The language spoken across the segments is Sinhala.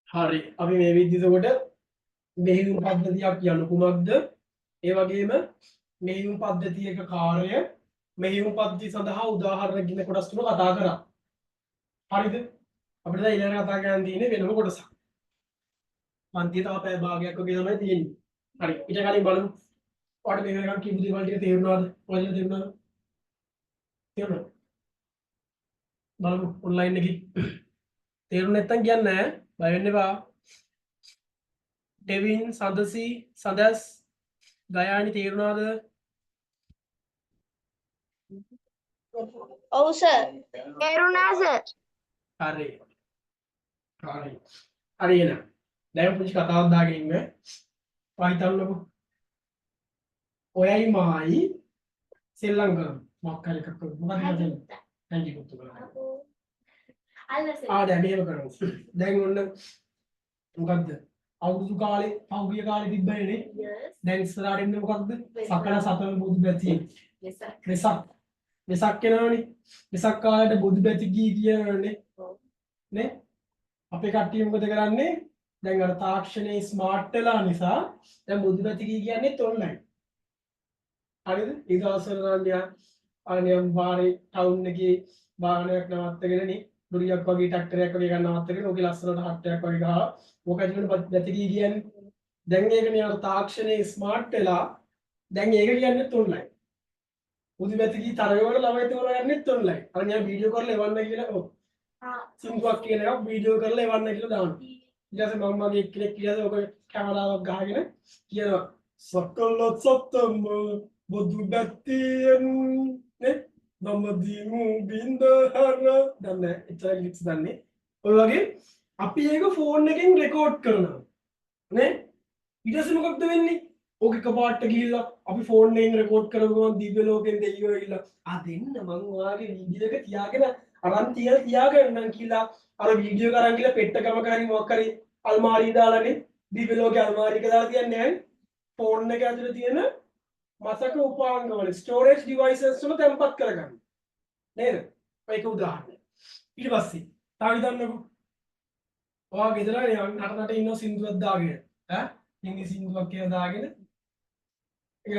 හරි අපි මේ විදිහට මෙහෙයුම් පද්ධතියක් යනු කුමක්ද? ඒ වගේම මෙහෙයුම් පද්ධතියක කාර්ය මෙහෙයුම් පද්ධතිය සඳහා උදාහරණ කියන කොටස් තුන කතා කරා. හරිද? අපිට දැන් ඊළඟ කතා කරන්න තියෙන්නේ වෙනම කොටසක්. පන්තිය තව පැය භාගයක් වගේ තමයි තියෙන්නේ. හරි. ඊට කලින් බලමු. ඔයාලට මේ වෙනකන් කියපු දේවල් ටික තේරුණාද? ඔයාලට තේරුණාද? තේරුණා? බලමු ඔන්ලයින් එකේ. තේරුණ නැත්තම් කියන්න නෑ. බය වෙන්න එපා. ඩෙවින් සඳසි සඳස් ගයානි තේරුණාද? ඔව් සර්. තේරුණා සර්. හරි. හරි. හරි එහෙනම්. දැන් පුංචි කතාවක් දාගෙන ඉන්න. ඔයා හිතන්නකෝ. ඔයයි මායි සෙල්ලම් කරමු. මොකක් හරි එකක් කරමු. මොකක්ද කරන්නේ? හැංගි කුත්තු කරලා. දැන් මේව කරමු. දැන් ඔන්න මොකද්ද? අවුරුදු කාලේ පහුගිය කාලේ තිබ්බනේ නේ. දැන් ඉස්සරහට එන්නේ මොකක්ද? සකල සතර බුදු බැති. වෙසක්. වෙසක් එනවනේ. වෙසක් කාලේට බුදු බැති කියනවනේ. නේ? අපේ කට්ටිය මොකද කරන්නේ? දැන් අර තාක්ෂණයේ ස්මාර්ට් වෙලා නිසා දැන් බුදු බැති කියන්නේත් ඔන්ලයින්. හරිද? ඒ දවස්වල නම් අනියම් වාරේ ටවුන් එකේ වාහනයක් නවත්තගෙන නේ දුරියක් වගේ ට්‍රැක්ටරයක් වගේ ගන්න නවත්තගෙන ඕකේ ලස්සනට හට්ටයක් වගේ ගහලා ඕක ඇතුළේ බැති කියන්නේ. දැන් ඒකනේ අර තාක්ෂණයේ ස්මාර්ට් වෙලා දැන් ඒක කියන්නේත් ඔන්ලයින්. බුදු බැති තරගවල ළමයි තෝරගන්නෙත් ඔන්ලයින්. අර නිකන් වීඩියෝ කරලා එවන්න කියලා ඔව්. සිංහුවක් කියන එකක් වීඩියෝ කරලා එවන්න කියලා දානවා. ඊට පස්සේ මම මගේ එක්කෙනෙක් කියලා ඔක කැමරාවක් ගහගෙන කියනවා සකල සතම බුදු බැතියෙන් නේ නමදීමු බින්දහර දන්නේ එච්චර ලික්ස් දන්නේ. ඔය වගේ අපි ඒක ෆෝන් එකෙන් රෙකෝඩ් කරනවා නේ. ඊට පස්සේ මොකක්ද වෙන්නේ? ඕක එකපාරට ගිහිල්ලා අපි ෆෝන් එකෙන් රෙකෝඩ් කරගමු දිව්‍ය ලෝකෙන් දෙයියෝ ඇවිල්ලා දෙන්න මං ඔයාගේ වීඩියෝ එක තියාගෙන අරන් තියාගන්නම් කියලා අර වීඩියෝ කරන් කියලා පෙට්ටකමක හරි මොකක් හරි අල්මාරිය දාලානේ දිව්‍ය ලෝකේ අල්මාරියක දාලා තියන්නේ නැහැ ෆෝන් එක ඇතුලේ තියෙන මතක උපාංගවල ස්ටෝරේජ් ඩිවයිසස් වල තැම්පත් කරගන්න නේද? ඒක උදාහරණයක්. ඊට පස්සේ තව හිතන්නකෝ ඔයා ගෙදර නටනට ඉන්න සින්දුවක් දාගෙන හින්දි සින්දුවක් කියලා දාගෙන ඒක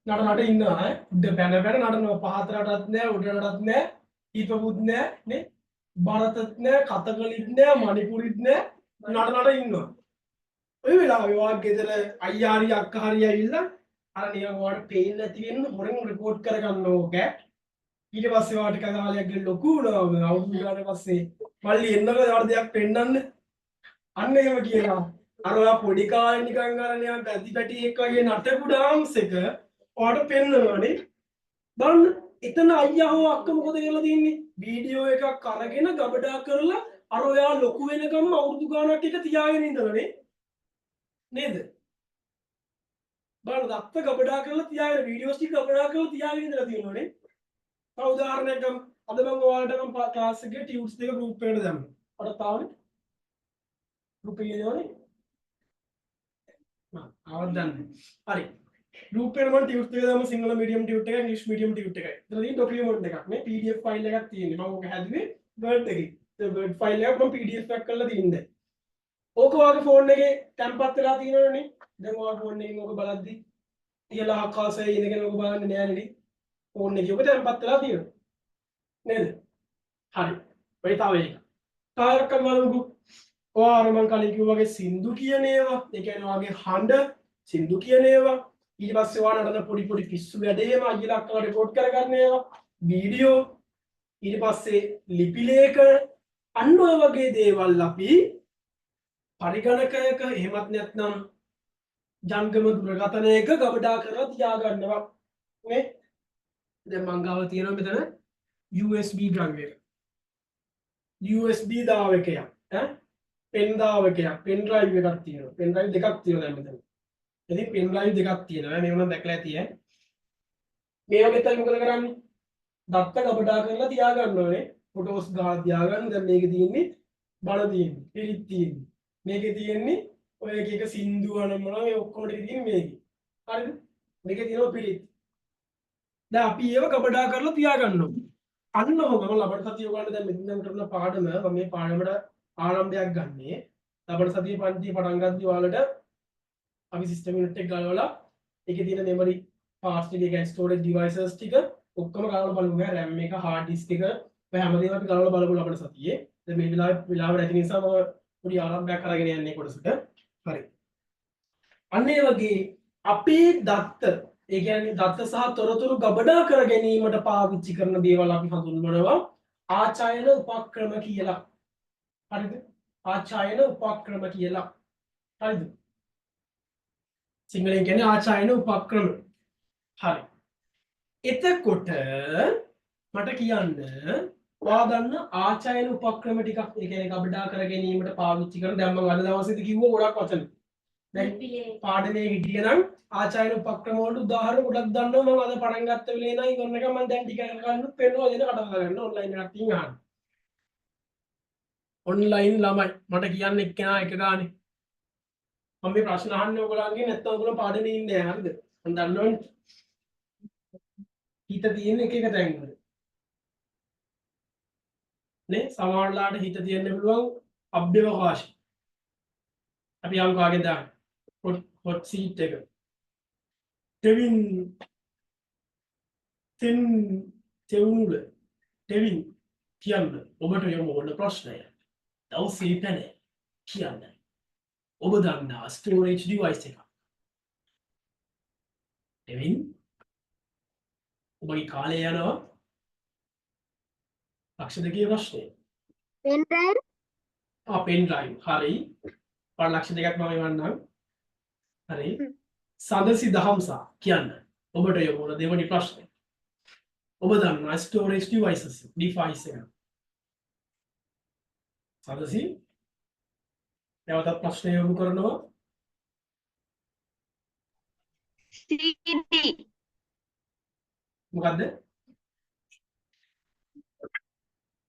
නටනට ඉන්නවා උඩ පැන පැන නටනවා පහත රටත් නෑ උඩ රටත් නෑ හිතපුත් නෑ නේ ಭಾರತත් නෑ කතකලිත් නෑ මණිපුරිත් නෑ නටනට ඉන්නවා. ඔය වෙලාවේ ඔයා ගෙදර අයියා හරි අක්කා හරි ඇවිල්ලා අර නිකන් ඔයාලට පේන්නේ නැති වෙන්න හොරෙන් රෙකෝඩ් කරගන්න ඕක. ඊට පස්සේ ඔයාලට කතාලයක් ගෙන ලොකු වුණා අවුරුදු ගානක් පස්සේ මල්ලි එන්නකෝ ඔයාලට දෙයක් පෙන්නන්න. අන්න එහෙම කියනවා. අර ඔයා පොඩි කාලේ නිකන් අර නිකන් පැති පැටි එක වගේ නටපු ඩාන්ස් එක ඔයාලට පෙන්නනවානේ. බලන්න එතන අයියා හෝ අක්කා මොකද කරලා තියන්නේ? වීඩියෝ එකක් අරගෙන ගබඩා කරලා අර ඔයා ලොකු වෙනකම් අවුරුදු ගානක් එක තියාගෙන ඉඳලානේ. නේද? බලන්න දත්ත ගබඩා කරලා තියාගෙන වීඩියෝස් ටික ගබඩා කරලා තියාගෙන ඉඳලා තියෙනවානේ. තව උදාහරණයක් ගමු. අද මම ඔයාලට මම ක්ලාස් එකේ ටියුට්ස් දෙක ගෲප් එකට දැම්මා. ඔයාලට තාවනේ ගෲප් එකේ යනවනේ. ආවත් දන්නේ. හරි. ගෲප් එකට මම ටියුට්ස් දෙක දැම්මා සිංහල මීඩියම් ටියුට් එකයි ඉංග්‍රීසි මීඩියම් ටියුට් එකයි. ඒතන තියෙන ඩොකියුමන්ට් එකක් මේ PDF ෆයිල් එකක් තියෙන්නේ. මම ඕක හැදුවේ Word එකේ. ඒ Word ෆයිල් එක මම PDF එකක් කරලා තින්නේ. ඕක ඔයාගේ ෆෝන් එකේ තැම්පත් වෙලා තියෙනවනේ. දැන් ඔයාගේ ෆෝන් එකෙන් ඕක බලද්දි ඉහළ ආකාශයේ ඉඳගෙන ඔබ බලන්නේ නෑනේ ෆෝන් එකේ ඔබ තැම්පත් වෙලා තියෙනවා නේද? හරි. ඔය තව එක. තාරක බලමු. ඔයාලා මම කලින් කිව්වා වගේ සින්දු කියන ඒවා, ඒ කියන්නේ ඔයාගේ හඬ සින්දු කියන ඒවා, ඊට පස්සේ ඔයාලා නටන පොඩි පොඩි පිස්සු වැඩේම අයියලා අක්කලා රෙකෝඩ් කරගන්න ඒවා, වීඩියෝ, ඊට පස්සේ ලිපි ලේඛන අන්න ඔය වගේ දේවල් අපි පරිගණකයක එහෙමත් නැත්නම් ජංගම දුරකථනයක ගබඩා කරලා තියාගන්නවා නේ. දැන් මං ගාව තියෙනවා මෙතන USB drive එක. USB දායකයක් පෙන් දායකයක් පෙන් drive එකක් තියෙනවා. පෙන් drive දෙකක් තියෙනවා දැන් මෙතන. ඉතින් පෙන් drive දෙකක් තියෙනවා. මේක නම් දැකලා ඇති ඈ. මේ වගේ තමයි මොකද කරන්නේ? දත්ත ගබඩා කරලා තියාගන්නවානේ. ෆොටෝස් ගහලා තියාගන්න. දැන් මේකේ තියෙන්නේ බණ තියෙන්නේ. පිරිත් තියෙන්නේ. මේකේ තියෙන්නේ ඔය එක එක සින්දු අනම්මනවා මේ ඔක්කොම ටික තියෙන්නේ මේකේ. හරිද? මේකේ තියෙනවා පිළිත්. දැන් අපි ඒව ගබඩා කරලා තියාගන්නවා. අන්න ඔහොම මම ලබන සතිය ඔයගලන්ට දැන් මෙතන කරන පාඩම මම මේ පාඩමට ආරම්භයක් ගන්නේ. ලබන සතියේ පන්තිය පටන් ගද්දී ඔයාලට අපි සිස්ටම් යුනිට් එක ගලවලා ඒකේ තියෙන මෙමරි පාර්ට්ස් ටික ගැන ස්ටෝරේජ් ඩිවයිසස් ටික ඔක්කොම ගලවලා බලමු. RAM එක, hard disk එක, ඔය හැමදේම අපි ගලවලා බලමු ලබන සතියේ. දැන් මේ වෙලාව නැති නිසා මම පොඩි ආරම්භයක් අරගෙන යන්නේ කොටසට. හරි. අන්න ඒ වගේ අපේ දත්ත, ඒ කියන්නේ දත්ත සහ තොරතුරු ගබඩා කර ගැනීමට පාවිච්චි කරන දේවල් අපි හඳුන්වනවා ආචායන උපක්‍රම කියලා. හරිද? ආචායන උපක්‍රම කියලා. හරිද? සිංහලෙන් කියන්නේ ආචායන උපක්‍රම. හරි. එතකොට මට කියන්න ඔයා දන්න ආචායන උපක්‍රම ටිකක් ඒ කියන්නේ ගබඩා කර ගැනීමට පාවිච්චි කරන දැන් මම අද දවසේදී කිව්ව ගොඩක් වචන. දැන් පාඩමේ හිටිය නම් ආචායන උපක්‍රම වලට උදාහරණ ගොඩක් දන්නවා මම අද පටන් ගත්ත වෙලේ නම් ඉවරන එක මම දැන් ටික ගන්නත් පෙන්නවා දෙන කතා කරන්න ඔන්ලයින් එකක් තින් අහන්න. ඔන්ලයින් ළමයි මට කියන්න එක්කෙනා එක ගානේ මම මේ ප්‍රශ්න අහන්නේ ඔයගොල්ලන්ගේ නැත්නම් ඔයගොල්ලෝ පාඩමේ ඉන්නේ නැහැ හරිද? මම දන්නවනේ. හිත තියෙන එක එක තැන්වල. නේ සමහරලාට හිත තියෙන්න පුළුවන් අභ්‍යවකාශ. අපි යම් කාගේ දාන්න. hot seat එක. තෙවින් කියන්න ඔබට යොමු වන ප්‍රශ්නය. දවසේ පැන කියන්න. ඔබ දන්නා ස්ටෝරේජ් ඩිවයිස් එක. තෙවින් ඔබගේ කාලය යනවා ලක්ෂ දෙකේ ප්‍රශ්නය. pen drive පෙන් ඩ්‍රයිව් හරි ලක්ෂ දෙකක් මම එවන්නම්. හරි සඳසි දහම්සා කියන්න ඔබට යොමුන දෙවනි ප්‍රශ්නය. ඔබ දන්නා ස්ටෝරේජ් ඩිවයිසස් ඩිවයිස් එක. සඳසි නැවතත් ප්‍රශ්නය යොමු කරනවා. CD මොකද්ද?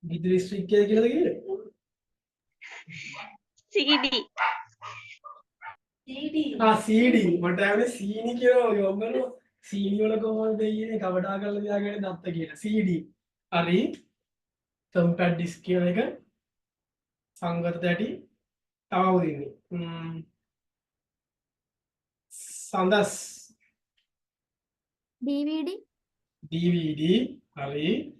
විදුලි ස්ට්‍රික් එක කියලාද කියන්නේ? CD CD මට ආවේ සීනි කියලා වගේ ඔබන සීනි වල කොහොමද දෙන්නේ කවඩා කරලා තියාගෙන දත්ත කියලා CD හරි කම්පැක්ට් ඩිස්ක් කියන එක සංගත දැටි තව දෙන්නේ සඳස් DVD DVD හරි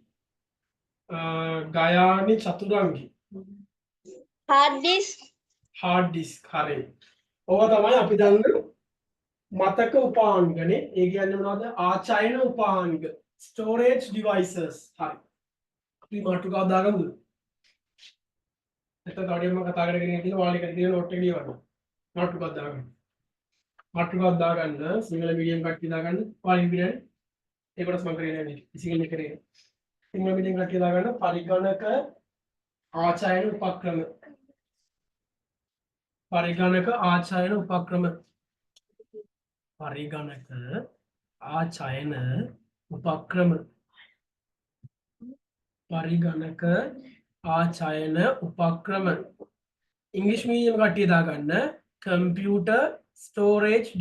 ගයානි චතුරංගි hard disk හරි ඕවා තමයි අපි දන්න මතක උපාංගනේ ඒ කියන්නේ මොනවද ආචායන උපාංග ස්ටෝරේජ් ඩිවයිසස් හරි අපි මාතෘකාව දාගමුද එතකොට ඔඩියෝ මම කතා කරගෙන ඉන්න ඔයාලට එක දින නෝට් එක ලියවන්න මාතෘකාව දාගන්න සිංහල මීඩියම් කට්ටිය දාගන්න ඔයාලින් පිළිගන්න ඒකටත් මම කරේ නැහැ සිංහල කරේ සිංහල මීඩියම් කට්ටිය දාගන්න පරිගණක ආචායන උපක්‍රම පරිගණක ආචායන උපක්‍රම පරිගණක ආචායන උපක්‍රම පරිගණක ආචායන උපක්‍රම ඉංග්‍රීසි මීඩියම් කට්ටිය දාගන්න computer storage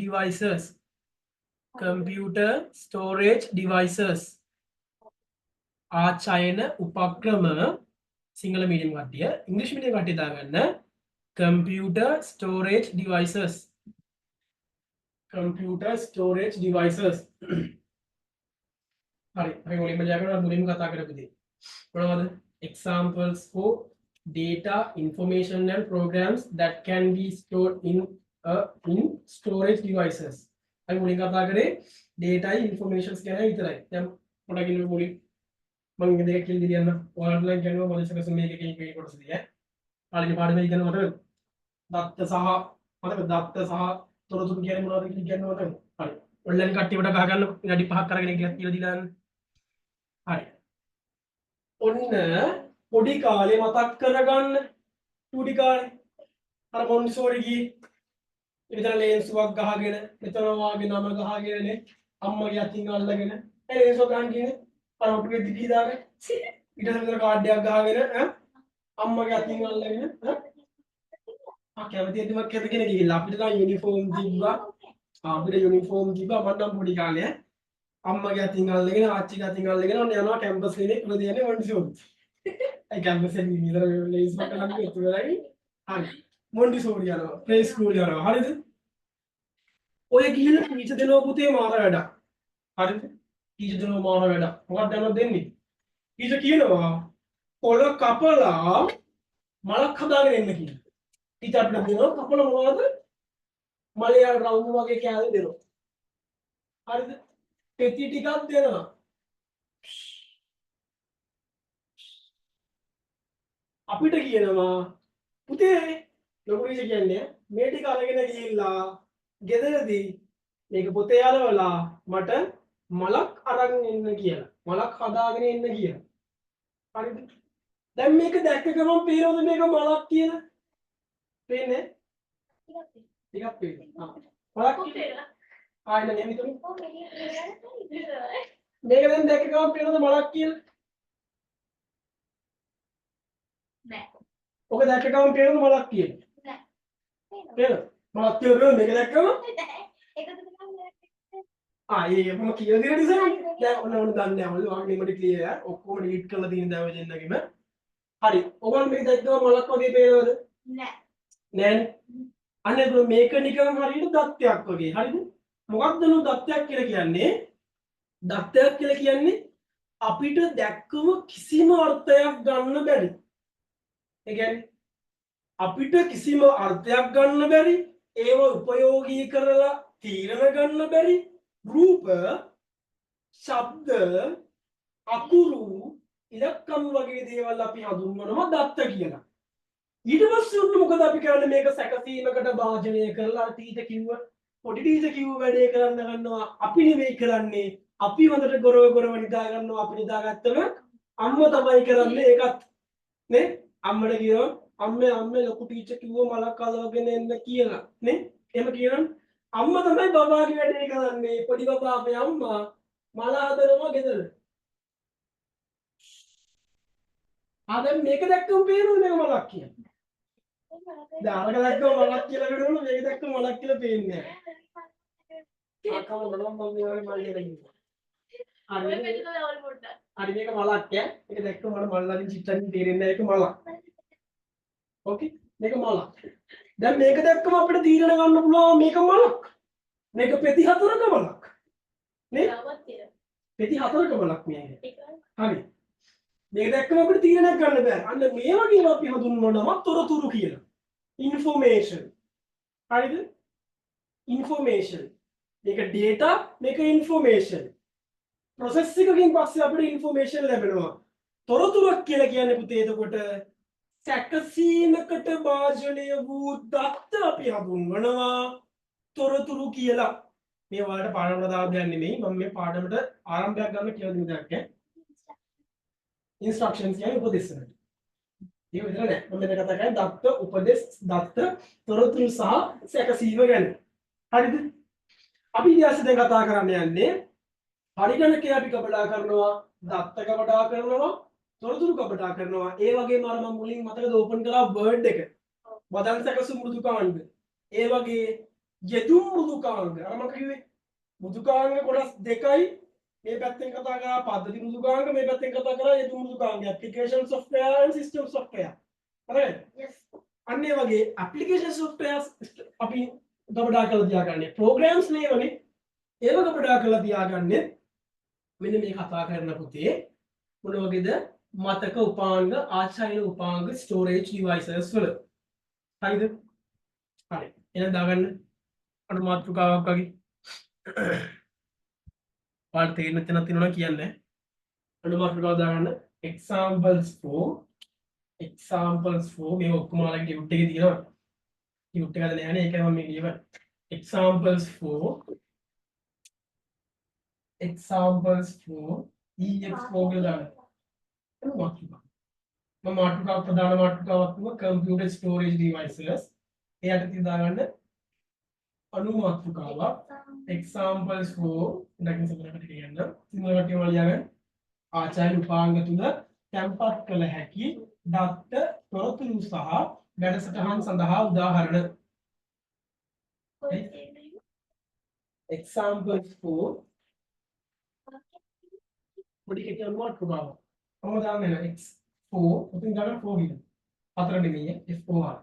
devices ආචායන උපක්‍රම සිංහල මීඩියම් කට්ටිය ඉංග්‍රීසි මීඩියම් කට්ටිය දාගන්න computer storage devices හරි අපි මුලින්ම ජයග්‍රහණ මුලින්ම කතා කරපු දේ මොනවද examples for data information and programs that can be stored in storage devices අපි මුලින් කතා කරේ data informations ගැන විතරයි දැන් පොඩ්ඩක් ඉන්න මුලින් මම දෙකක් කියලා දෙන්න ඔයාලට කියනවා මොලේසකස මේකකින් මේ කොටසදී පාලින පාඩමේ ඉගෙන මතක දත්ත සහ තොරතුරු කියන්නේ මොනවද කියලා කියන්න මතක හරි ඔන්ලයින් කට්ටියට ගහ ගන්න විනාඩි 5ක් අරගෙන ගියත් කියලා දීලා යන්න හරි ඔන්න පොඩි කාලේ මතක් කරගන්න පොඩි කාලේ අර මොන්ටිසෝරි ගියේ මෙතන ලේන්සුවක් ගහගෙන මෙතන වාගේ නම ගහගෙනනේ අම්මගේ අතින් අල්ලගෙන ඒ ලේන්සුව ගන්න කියන්නේ අර ඔටුගේ දිගී දාගෙන ඊට පස්සේ කාඩ් එකක් ගහගෙන අම්මගේ අතින් අල්ලගෙන කැමති දෙයක් කැත කෙනෙක් ගිහිල්ලා අපිට නම් යුනිෆෝම් තිබ්බා මම නම් පොඩි කාලේ අම්මගේ අතින් අල්ලගෙන ආච්චිගේ අතින් අල්ලගෙන ඔන්න යනවා කැම්පස් එකේ ඉවර දෙන්නේ මොන්ටිසෝරි ඒ කැම්පස් එකේ ඉඳලා ලේස් මට නම් ඉතුරුයි හරි මොන්ටිසෝරි යනවා ප්ලේ ස්කූල් යනවා හරිද ඔය ගිහින් ටීචර් දෙනවා පුතේ මාර වැඩක් හරිද ටීචර් දෙනවා මාර වැඩක් මොකක්ද දැනවත් දෙන්නේ ටීචර් කියනවා පොළ කපලා මලක් හදාගෙන එන්න කියලා ටීචර් අපිට දෙනවා කපලා මොනවද මලයා රවුම් වගේ කෑලි දෙනවා හරිද පෙති ටිකක් දෙනවා අපිට කියනවා පුතේ ලොකු ටීචර් කියන්නේ මේ ටික අරගෙන ගිහිල්ලා ගෙදරදී මේක පොතේ අරවලා මට මලක් අරන් එන්න කියලා මලක් හදාගෙන එන්න කියලා හරිද දැන් මේක දැක්ක ගමන් පේනවද මේක මලක් කියලා පේන්නේ ටිකක් පේනවා මලක් කියලා ආයෙත් නෑ හිතුනේ මේක දැන් දැක්ක ගමන් පේනවද මලක් කියලා නෑ ඔක දැක්ක ගමන් පේනවද මලක් කියලා නෑ පේනවද මලක් කියලා මේක දැක්කම ඒක මම කියලා දෙන නිසා දැන් ඔන්න දන්නේ නැහැ ඔයාලා වගේ මට ක්ලියර් ඔක්කොම ඩිලීට් කරලා තියෙන දා වෙන්නගෙම හරි ඔයගොල්ලෝ මේක දැක්කම මලක් වගේ පේනවද නෑ නෑනේ අනේ මේක නිකන් හරියට දත්තයක් වගේ හරිද මොකක්ද නෝ දත්තයක් කියලා කියන්නේ දත්තයක් කියලා කියන්නේ අපිට දැක්කම කිසිම අර්ථයක් ගන්න බැරි ඒ කියන්නේ අපිට කිසිම අර්ථයක් ගන්න බැරි ඒව උපයෝගී කරලා තීරණ ගන්න බැරි රූප ශබ්ද අකුරු ඉලක්කම් වගේ දේවල් අපි හඳුන්වනවා දත්ත කියලා ඊට පස්සේ උන් මොකද අපි කරන්නේ මේක සැකසීමකට භාජනය කරලා ටීචර් කිව්ව පොඩි ටීචර් කිව්ව වැඩේ කරන්න ගන්නවා අපි නෙවෙයි කරන්නේ අපි හොඳට ගොරව නිදා ගන්නවා අපි නිදාගත්තම අම්මා තමයි කරන්නේ ඒකත් නේ අම්මට කියනවා අම්මේ ලොකු ටීචර් කිව්ව මලක් අලවගෙන එන්න කියලා නේ එහෙම කියනනම් අම්මා තමයි බබාගේ වැඩේ කරන්නේ පොඩි බබා අපේ අම්මා මල හදනවා ගෙදර ආදම් මේක දැක්කම පේනවද මේක මලක් කියලා දැන් අරක දැක්කම මලක් කියලා වෙනවලු මේක දැක්කම මලක් කියලා පේන්නේ නැහැ ආකම බලන්න මම මේ වගේ මල් දෙනවා හරි මේක මලක් ඈ මේක දැක්කම මට මල් වලින් චිත්තකින් තේරෙන්නේ නැහැ ඒක මලක් ඕකේ මේක මලක් දැන් මේක දැක්කම අපිට තීරණ ගන්න පුළුවන් මේක මලක් මේක පෙති හතරක මලක් නේ පෙති හතරක මලක් මේක හරි මේක දැක්කම අපිට තීරණයක් ගන්න බෑ අන්න මේ වගේ අපි හඳුන්වනවා තොරතුරු කියලා information හරිද information මේක data මේක information process එකකින් පස්සේ අපිට information ලැබෙනවා තොරතුරක් කියලා කියන්නේ පුතේ එතකොට සැකසීමකට භාජනය වූ දත්ත අපි හඳුන්වනවා තොරතුරු කියලා මේ ඔයාලට පාඩමට දාලා දෙන්නේ නෙමෙයි මම මේ පාඩමට ආරම්භයක් ගන්න කියලා දෙන දෙයක් ඈ instructions කියන්නේ උපදෙස් වලට ඒක විතර නෑ මම මෙතන කතා කරන්නේ දත්ත උපදෙස් දත්ත තොරතුරු සහ සැකසීම ගැන හරිද අපි ඊට දැන් කතා කරන්න යන්නේ පරිගණකය අපි කපඩා කරනවා දත්ත කපඩා කරනවා තොරතුරු කපඩා කරනවා ඒ වගේම අර මම මුලින් මතකද ඕපන් කරා වර්ඩ් එක වදන් සැකසු මෘදුකාංග ඒ වගේ යෙදුම් මෘදුකාංග අර මම කිව්වේ මෘදුකාංග කොටස් දෙකයි මේ පැත්තෙන් කතා කරා පද්ධති මෘදුකාංග මේ පැත්තෙන් කතා කරා යෙදුම් මෘදුකාංග application software and system software හරිද yes අන්න ඒ වගේ application software අපි කපඩා කරලා තියාගන්නේ programs නේවනේ ඒව කපඩා කරලා තියාගන්නේ මෙන්න මේ කතා කරන පුතේ මොන වගේද මතක උපාංග ආචාර්ය උපාංග storage devices වල හරිද හරි එහෙනම් දාගන්න අර මාතෘකාවක් වගේ පාඩ තේරෙන්න තැනක් තියෙනවා කියන්නේ අර මාතෘකාව දාගන්න examples for මේ ඔක්කොම ඔයාලගේ ටියුට් එකේ තියෙනවා ටියුට් එක හදලා යන්නේ ඒකයි මම මේ ලියවන්නේ examples for ex4 කියලා දාන්න මාතෘකාව ප්‍රධාන මාතෘකාවක් තුන computer storage devices එයාට තියාගන්න අනු මාතෘකාවක් examples for ඉඳන් සමහරකට කියන්න සිංහලට කියවලා ලියගන්න ආචාර්ය උපාංග තුන තැන්පත් කළ හැකි දත්ත තොරතුරු සහ වැඩසටහන් සඳහා උදාහරණ examples for පොඩි කෙටි අනු මාතෘකාවක් කොහොමද දාන්නේ x4 උතින් දාන්න 4 කියන හතර නෙමෙයි f4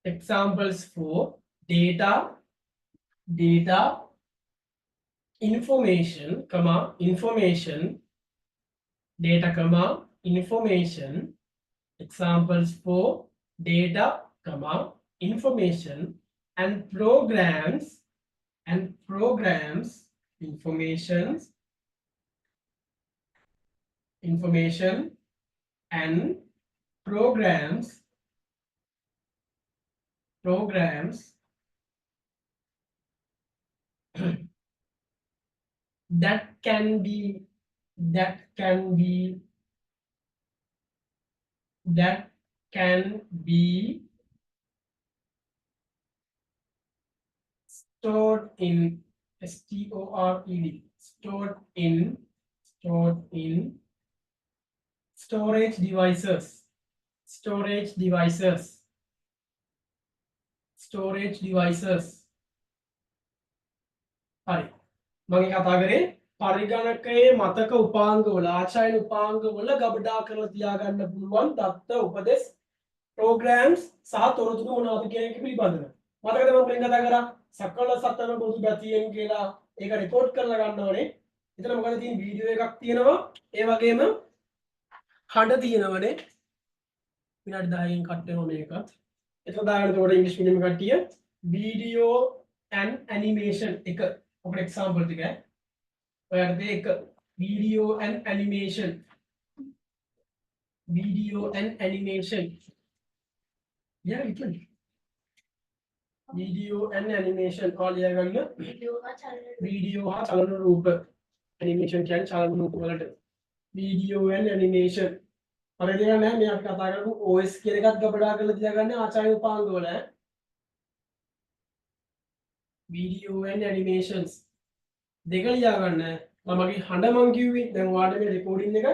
examples for data, information, comma, information, data, comma, information, examples for data, comma, information, and programs, informations, information, and programs, that can be that can be that can be stored in stored in storage devices storage devices හරි මම කතා කරේ පරිගණකයේ මතක උපාංගවල ආචාර්ය උපාංගවල ගබඩා කරලා තියාගන්න පුළුවන් දත්ත උපදෙස් programs සහ තොරතුරු මොනවද කියන එක පිළිබඳව මතකද මම මුලින් කතා කරා සකල සතර බොදු ගතියෙන් කියලා ඒක රෙකෝඩ් කරලා ගන්න ඕනේ එතන මොකද තියෙන්නේ වීඩියෝ එකක් තියෙනවා ඒ වගේම හඬ තියෙනවනේ විනාඩි 10කින් කට් වෙනවා මේකත් එතකොට දාගන්න උඩ ඉංග්‍රීසි මීඩියම් කට්ටිය වීඩියෝ and animation එක ඔකට එක්සැම්පල් ටික ඔයාලට දෙක video and animation yeah ඉතින් video and animation කාලිය ගන්න video හා චලන රූප animation කියන්නේ චලන රූප වලට video and animation හරිද නෑ මේ අපි කතා කරපු OS කියන එකත් ගබඩා කරලා තියාගන්න ආචාර්ය උපාංග වල video and animations දෙක ලියා ගන්න මමගේ හඬ මං කිව්වේ දැන් ඔයාලට මේ රෙකෝඩින් එක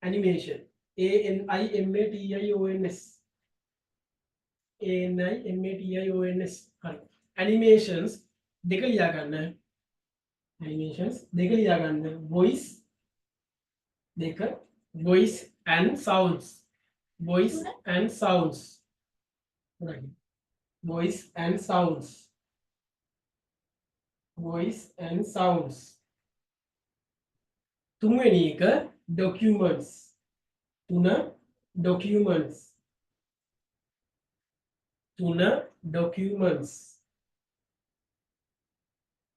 animation ANIMATIONS හරි animations දෙක ලියා ගන්න voice and sounds right voice and sounds තුන්වෙනි එක documents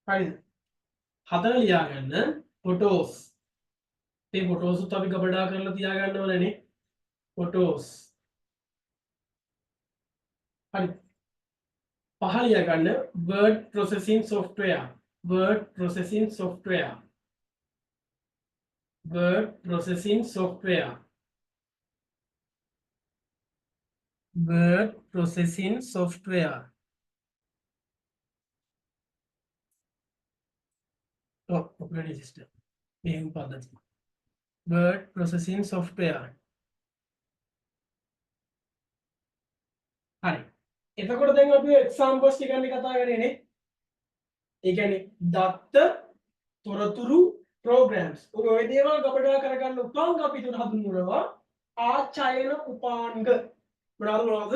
හරිද හතර ලියා ගන්න photos මේ photos උත් අපි ගබඩා කරලා තියා ගන්න ඕනනේ photos හරි පහ ලියා ගන්න word processing software word processing software operating system මෙහෙම පද්ධතිය word processing software හරි එතකොට දැන් අපි examples ටික ගැන කතා කරේනේ ඒ කියන්නේ දත්ත තොරතුරු programs ඔය දේවල් ගබඩා කරගන්න උපාංග අපි තුන හඳුන්වනවා ආචායන උපාංග මොනවද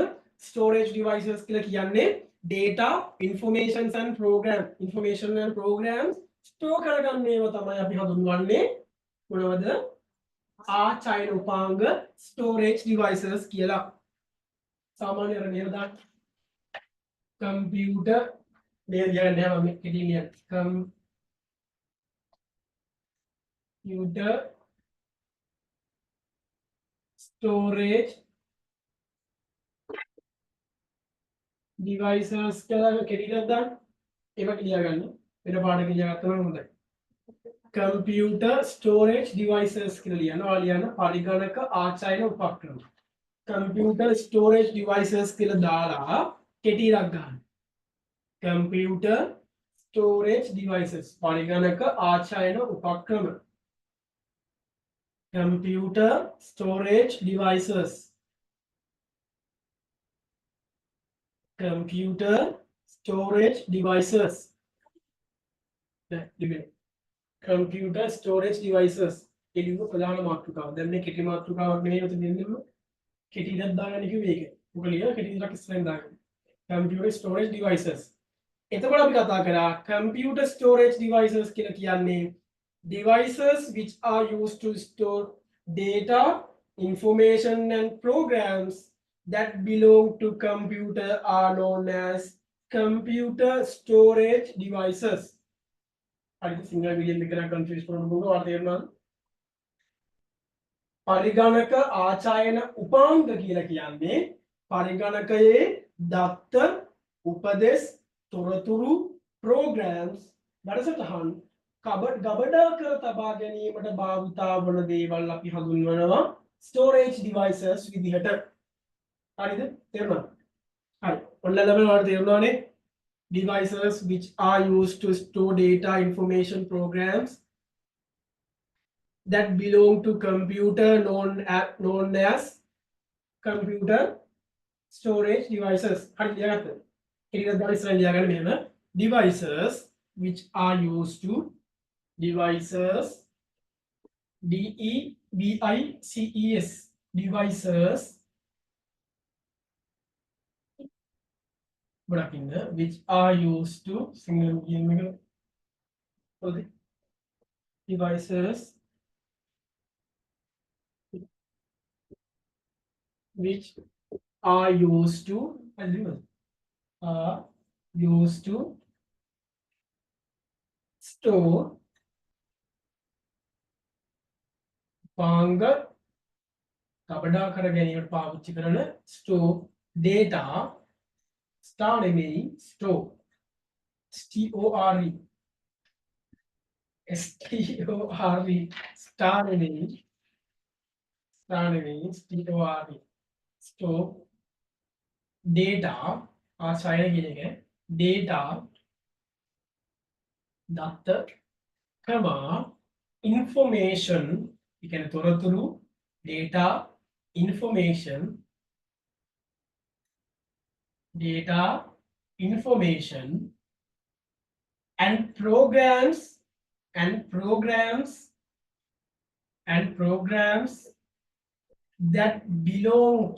storage devices කියලා කියන්නේ data informations and programs store කරගන්න ඒවා තමයි අපි හඳුන්වන්නේ මොනවද ආචායන උපාංග storage devices කියලා सामान्य रनियर दा कंप्यूटर ले लिया है हमें कितनी लिया कंप्यूटर स्टोरेज डिवाइसेस क्या कितनी लगता ये बात लिया करना मेरा पार्ट की जगह तो मैं होता है कंप्यूटर स्टोरेज डिवाइसेस के लिए ना वालिया ना पारिगाना का आचार्य उपक्रम कंप्यूटर स्टोरेज डिवाइसेस के लिए दाला केटी रख गया कंप्यूटर स्टोरेज डिवाइसेस परिगणक आचार्य उपक्रम computer storage devices computer storage devices ये लिखो प्रधान मातृका दन्ने कितनी मातृका और नहीं होती दिन में කෙටියක් දාගන්න කිව්වේ ඒක. මොකද ලියන කෙටි විතරක් ඉස්සරහින් දාගන්න. computer storage devices. එතකොට අපි කතා කරා computer storage devices කියලා කියන්නේ devices which are used to store data, information and programs that belong to computer are known as computer storage devices. හරිද? සිංහල මීඩියම් එක නම් කන්ෆියුස් කරන්න පුළුවන්. ඔයාලට තේරෙනවද? පරිගණක ආචායන උපාංග කියලා කියන්නේ පරිගණකයේ දත්ත උපදෙස් තොරතුරු programs වැඩසටහන් ගබඩා කර තබා ගැනීමට භාවිතා වන දේවල් අපි හඳුන්වනවා storage devices විදිහට. හරිද? තේරුණාද? හරි. ඔන්න ළමයි ඔයාලට තේරුණානේ? Devices which are used to store data, information, programs that belong to computer known as computer storage devices. හරි ලියාගත්තද? ඊට දාලා ඉස්සරහ ලියාගන්න මෙහෙම devices which are used to devices DEVICES devices ගොඩක් ඉන්න which are used to single game එක හොඳයි devices which are used to store පාංග ගබඩා කර ගැනීමට පාවිච්චි කරන store data star නෙමෙයි store STORE star නෙමෙයි STORE store data ආචාර්ය කියන එක data දත්ත කමා information ඒ කියන්නේ තොරතුරු data information and programs that belong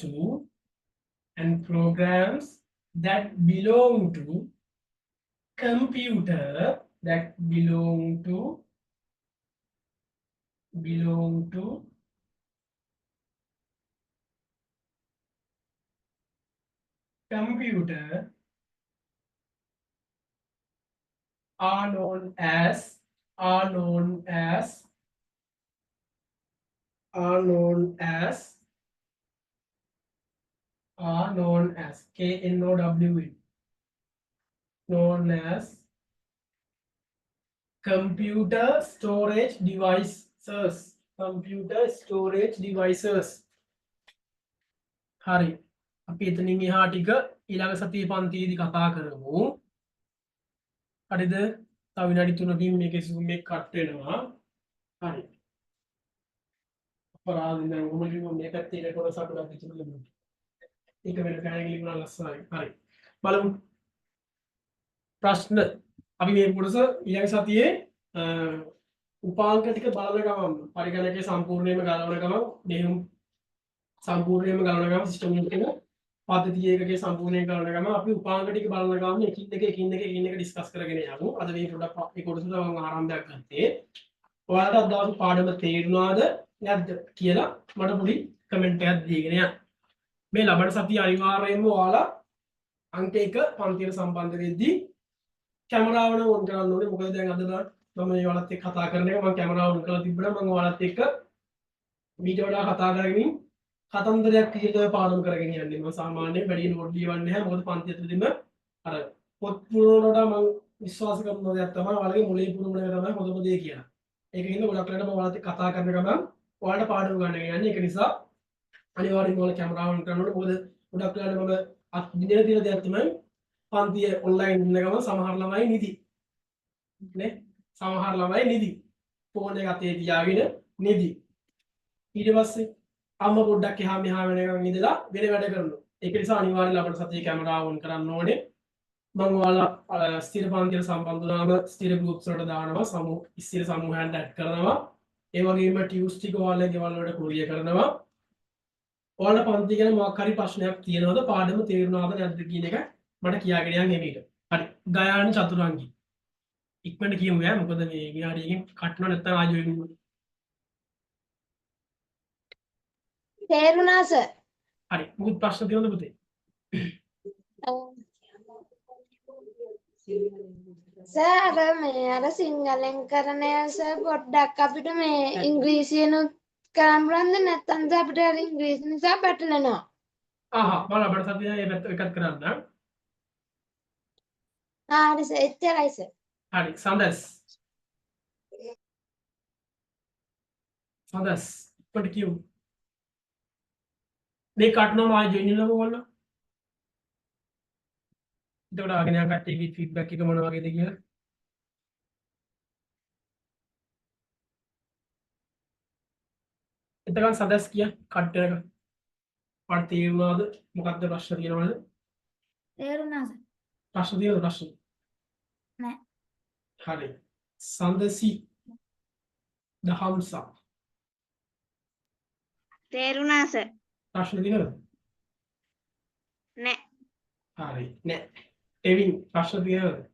to computer are known as KNOW known as computer storage devices. හරි අපි එතනින් එහා ටික ඊළඟ සතියේ පන්තියේදී කතා කරමු. හරිද? තව විනාඩි 3කින් මේකේ zoom එක කට් වෙනවා. හරි. අපරාධ නම් මොකද මේකත් තියෙන කොටසක් ගොඩක් විචිතුරු. ඒක වෙන කෑගලි වුණා ලස්සනයි. හරි. බලමු. ප්‍රශ්න අපි මේ කොටස ඊළඟ සතියේ උපාංක ටික බලන ගමන් පරිගණකයේ සම්පූර්ණයෙන්ම ගලවන ගමන් මෙහෙම සම්පූර්ණයෙන්ම ගලවන ගමන් සිස්ටම් එකේ පද්ධතිය එකකේ සම්පූර්ණයෙන් ගලවන ගමන් අපි උපාංක ටික බලන ගමන් එකින් එක ඩිස්කස් කරගෙන යමු. අද මේ පොඩක් මේ කොටසට මම ආරම්භයක් ගත්තේ. ඔයාලට අද දවස් පාඩම තේරුණාද නැද්ද කියලා මට පොඩි කමෙන්ට් එකක් දීගෙන යන්න. මේ ලබන සතිය අනිවාර්යයෙන්ම ඔයාලා අංක 1 පන්තියට සම්බන්ධ වෙද්දී කැමරාව නම් ඔන් කරන්න ඕනේ. මොකද දැන් අද මම ඔයාලත් එක්ක කතා කරන එක මම කැමරාව ඔන් කරලා තිබ්බනම් මම ඔයාලත් එක්ක වීඩියෝ වල කතා කරගෙන කතන්දරයක් විදිහට පාඩම් කරගෙන යන්නේ. මම සාමාන්‍යයෙන් වැඩි නෝට් ලියවන්නේ නැහැ. මොකද පන්ති ඇතුළේදීම අර පොත් පුරවනකොට මම විශ්වාස කරන දෙයක් තමයි ඔයාලගේ මොලේ පුරවන එක තමයි හොඳම දේ කියලා. ඒකින්ද ගොඩක් වෙලාවට මම ඔයාලත් එක්ක කතා කරන ගමන් ඔයාලට පාඩම් ගන්න යන්නේ. ඒක නිසා අනිවාර්යෙන්ම ඔයාලා කැමරාව ඔන් කරන්න ඕනේ. මොකද ගොඩක් වෙලාවට මම දින දෙයක් තමයි පන්තිය ඔන්ලයින් ඉන්න ගමන් සමහර ළමයි නිදි. නේ? සමහර ළමයි නිදි. ෆෝන් එක අතේ තියාගෙන නිදි. ඊට පස්සේ අම්මා පොඩ්ඩක් එහා මෙහා වෙන එකක් ඉඳලා වෙන වැඩ කරනවා. ඒක නිසා අනිවාර්යයෙන්ම අපිට සතියේ කැමරාව ඔන් කරන්න ඕනේ. මම ඔයාලා ස්ථිර පන්තියට සම්බන්ධ වුණාම ස්ථිර ගෲප්ස් වලට දානවා. ස්ථිර සමූහයන්ට ඇඩ් කරනවා. ඒ වගේම ටියුස් ටික ඔයාලගේ ගෙවල් වලට කුරියර් කරනවා. ඔයාලට පන්ති ගැන මොකක් හරි ප්‍රශ්නයක් තියෙනවද පාඩම තේරුණාද නැද්ද කියන එක මට කියාගෙන යන්න එමෙයිට. හරි. ගයාන චතුරංගී. ඉක්මනට කියමු ඈ මොකද මේ විනාඩියකින් කටනවා නැත්නම් ආයෙ වෙන්නේ. තේරුණා සර්. හරි. මොකද ප්‍රශ්න තියෙනවද පුතේ? සර් අර මේ අර සිංහලෙන් කරන සර් පොඩ්ඩක් අපිට මේ ඉංග්‍රීසියෙනුත් කරන්න පුළුවන්ද නැත්නම් සර් අපිට අර ඉංග්‍රීසි නිසා පැටලෙනවා. මම අපිට සතියේ මේ පැත්ත එකක් කරන්න. හරි සර් එච්චරයි සර්. හරි. සඳස්. සඳස්. ඉක්මනට කියමු. මේ කටනවා ආයෙ ජොයින් වෙනවද ඔයාලා? එතකොට ආගෙන යන කට්ටියගේ ෆීඩ්බැක් එක මොන වගේද කියලා. එතකන් සදස් කිය කට් එක. මට තේරුණාද මොකක්ද ප්‍රශ්න තියෙනවද? තේරුණා සර්. ප්‍රශ්න තියෙනවද ප්‍රශ්න? නෑ. හරි. සඳසි දහම්සා. තේරුණා සර්. ප්‍රශ්න තියෙනවද? නෑ. හරි. නෑ. එවින් ප්‍රශ්න තියෙනවද?